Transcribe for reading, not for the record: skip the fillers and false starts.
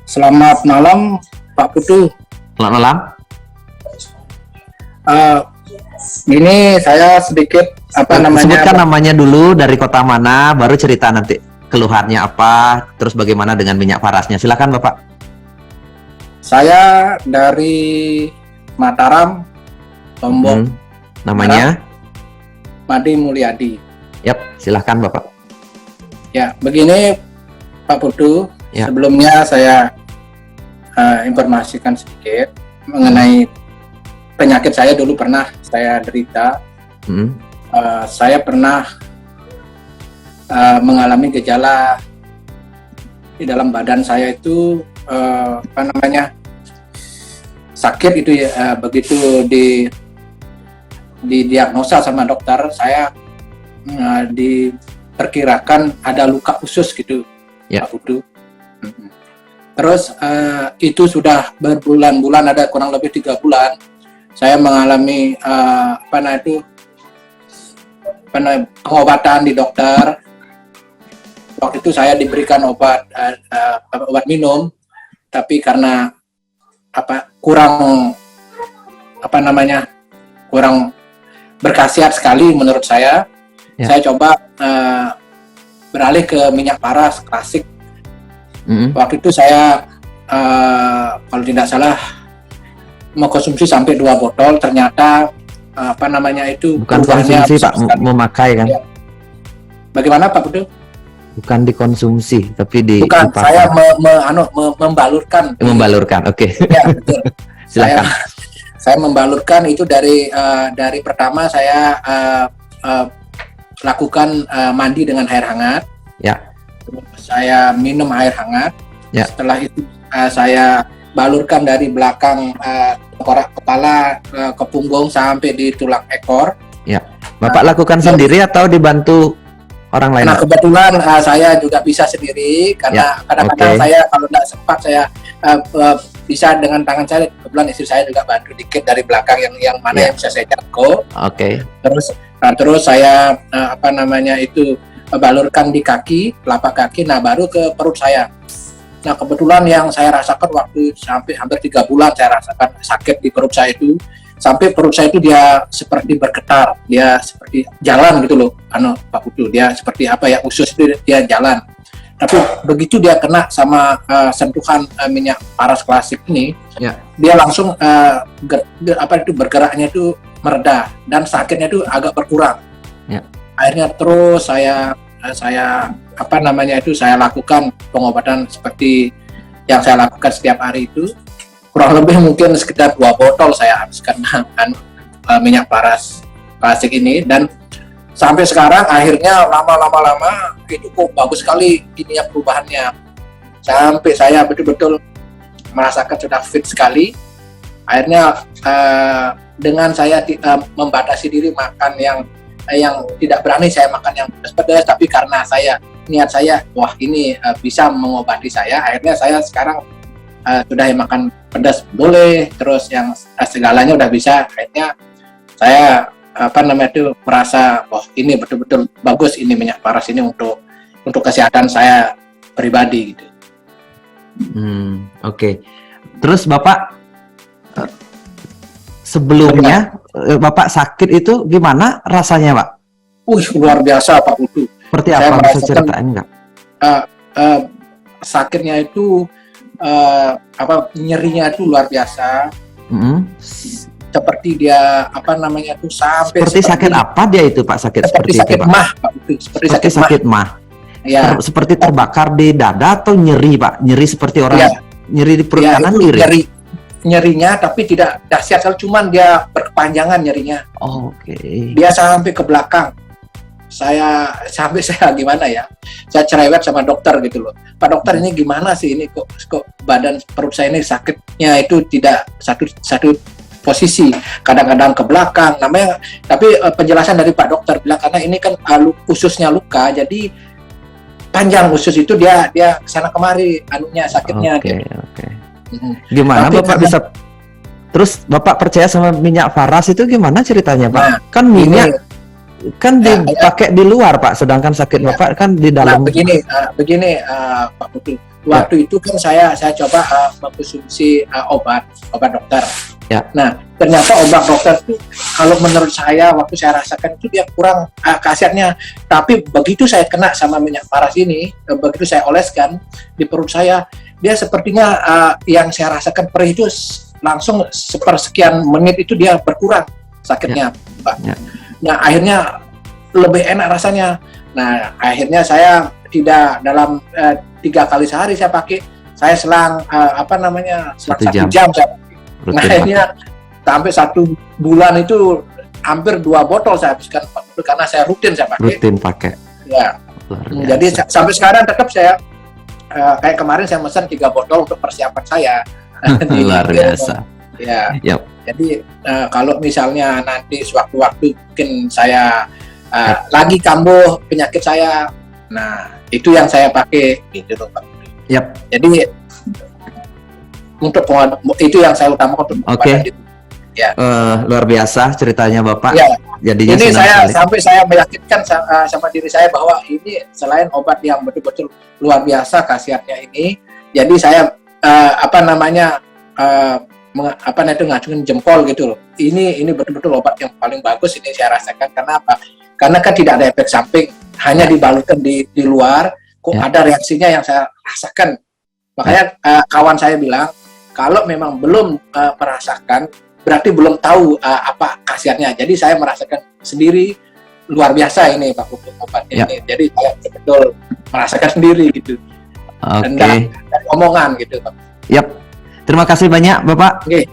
Selamat malam, Pak Putu. Selamat malam. Ini saya sedikit Sebutkan namanya dulu, dari kota mana, baru cerita nanti keluhannya apa, terus bagaimana dengan minyak parasnya. Silakan Bapak. Saya dari Mataram, Lombok. Namanya? Madi Mulyadi. Yap, silakan Bapak. Ya, begini Pak Putu. Ya. Sebelumnya saya informasikan sedikit mengenai penyakit saya dulu pernah saya derita. Saya pernah mengalami gejala di dalam badan saya itu sakit itu ya. Begitu didiagnosa sama dokter, saya diperkirakan ada luka usus gitu, ya. Pak Putu. Terus itu sudah berbulan-bulan, ada kurang lebih 3 bulan saya mengalami pengobatan di dokter. Waktu itu saya diberikan obat minum, tapi karena kurang berkhasiat sekali menurut saya. Ya. Saya coba beralih ke minyak paras klasik. Waktu itu saya kalau tidak salah mengkonsumsi sampai 2 botol, ternyata bukan konsumsi Pak, memakai kan? Ya. Bagaimana Pak Putu? Bukan dikonsumsi, tapi bukan, saya membalurkan. Membalurkan, oke. Ya, betul. Silakan. Saya membalurkan itu dari pertama saya lakukan mandi dengan air hangat. Ya. Saya minum air hangat. Ya. Setelah itu saya balurkan dari belakang kepala ke punggung sampai di tulang ekor. Ya. Bapak lakukan sendiri atau dibantu orang lain? Nah, kebetulan saya juga bisa sendiri karena kadang-kadang saya kalau tidak sempat saya bisa dengan tangan saya. Kebetulan istri saya juga bantu dikit dari belakang yang mana yang bisa saya jangkau. Terus saya balurkan di kaki, telapak kaki, nah baru ke perut saya. Nah, kebetulan yang saya rasakan waktu sampai hampir 3 bulan saya rasakan sakit di perut saya itu, sampai perut saya itu dia seperti bergetar, dia seperti jalan gitu loh, Pak Putu, dia seperti usus itu dia jalan. Tapi begitu dia kena sama sentuhan minyak paras klasik ini, dia langsung bergeraknya itu mereda dan sakitnya itu agak berkurang. Akhirnya terus saya lakukan pengobatan seperti yang saya lakukan setiap hari itu, kurang lebih mungkin sekitar 2 botol saya habiskan minyak paras klasik ini, dan sampai sekarang akhirnya lama-lama itu kok bagus sekali ininya perubahannya, sampai saya betul-betul merasakan sudah fit sekali. Akhirnya dengan saya membatasi diri makan yang tidak berani saya makan yang pedas-pedas, tapi karena niat saya wah ini bisa mengobati saya, akhirnya saya sekarang sudah makan pedas boleh, terus yang segalanya udah bisa. Akhirnya saya merasa wah ini betul-betul bagus ini minyak paras ini untuk kesehatan saya pribadi gitu. Oke. Terus Bapak sebelumnya Bapak sakit itu gimana rasanya, Pak? Luar biasa Pak Putu. Seperti apa, bisa ceritain nggak? Sakitnya itu nyerinya itu luar biasa. Seperti dia sampai seperti sakit apa dia itu Pak? Seperti sakit itu, Pak? mah Pak Putu. Seperti sakit mah. Ya. Seperti terbakar di dada atau nyeri, Pak? Nyeri seperti orang nyeri di perut kanan, nyerinya tapi tidak dahsyat sekali, cuman dia berkepanjangan nyerinya. Dia sampai ke belakang. Saya gimana ya? Saya cerewet sama dokter gitu loh. Pak dokter, ini gimana sih ini kok badan perut saya ini sakitnya itu tidak satu posisi, kadang-kadang ke belakang namanya. Tapi penjelasan dari Pak dokter bilang karena ini kan ususnya luka, jadi panjang usus itu dia kesana kemari sakitnya. Gimana Bapak bisa terus Bapak percaya sama minyak paras itu gimana ceritanya, Pak? Kan minyak kan dipakai di luar, Pak, sedangkan sakit Bapak kan di dalam. Begini Pak Putu, waktu itu kan saya coba mengkonsumsi obat dokter. Ya. Nah, ternyata obat dokter itu kalau menurut saya waktu saya rasakan itu dia kurang khasiatnya. Tapi begitu saya kena sama minyak paras ini, begitu saya oleskan di perut saya, dia sepertinya yang saya rasakan perih itu langsung sepersekian menit itu dia berkurang sakitnya, Pak. Ya. Nah, akhirnya lebih enak rasanya. Nah, akhirnya saya tidak dalam 3 kali sehari saya pakai, saya selang selang 1 jam saya pakai. Nah, akhirnya sampai 1 bulan itu hampir 2 botol saya habiskan karena saya rutin saya pakai. Rutin pakai. Ya. Jadi sampai sekarang tetap saya kayak kemarin saya pesan 3 botol untuk persiapan saya. Luar biasa. Ya. Yep. Jadi kalau misalnya nanti sewaktu-waktu mungkin saya lagi kambuh penyakit saya, nah itu yang saya pakai gitu loh, Pak. Yap. Jadi untuk itu yang saya utamakan untuk Oke. Ya. Luar biasa ceritanya Bapak. Ya. Jadinya Ini senang saya sekali. sampai saya meyakinkan sama diri saya bahwa ini selain obat yang betul-betul luar biasa khasiatnya ini, jadi saya ngacungin jempol gitu loh. Ini betul-betul obat yang paling bagus ini saya rasakan. Karena apa? Karena kan tidak ada efek samping, hanya dibalutkan di luar, kok ada reaksinya yang saya rasakan. Makanya kawan saya bilang, kalau memang belum merasakan, berarti belum tahu apa khasiatnya. Jadi saya merasakan sendiri, luar biasa ini Pak untuk obatnya ini. Jadi saya betul merasakan sendiri gitu. Oke. Dan omongan gitu Pak. Yap. Terima kasih banyak Bapak. Oke.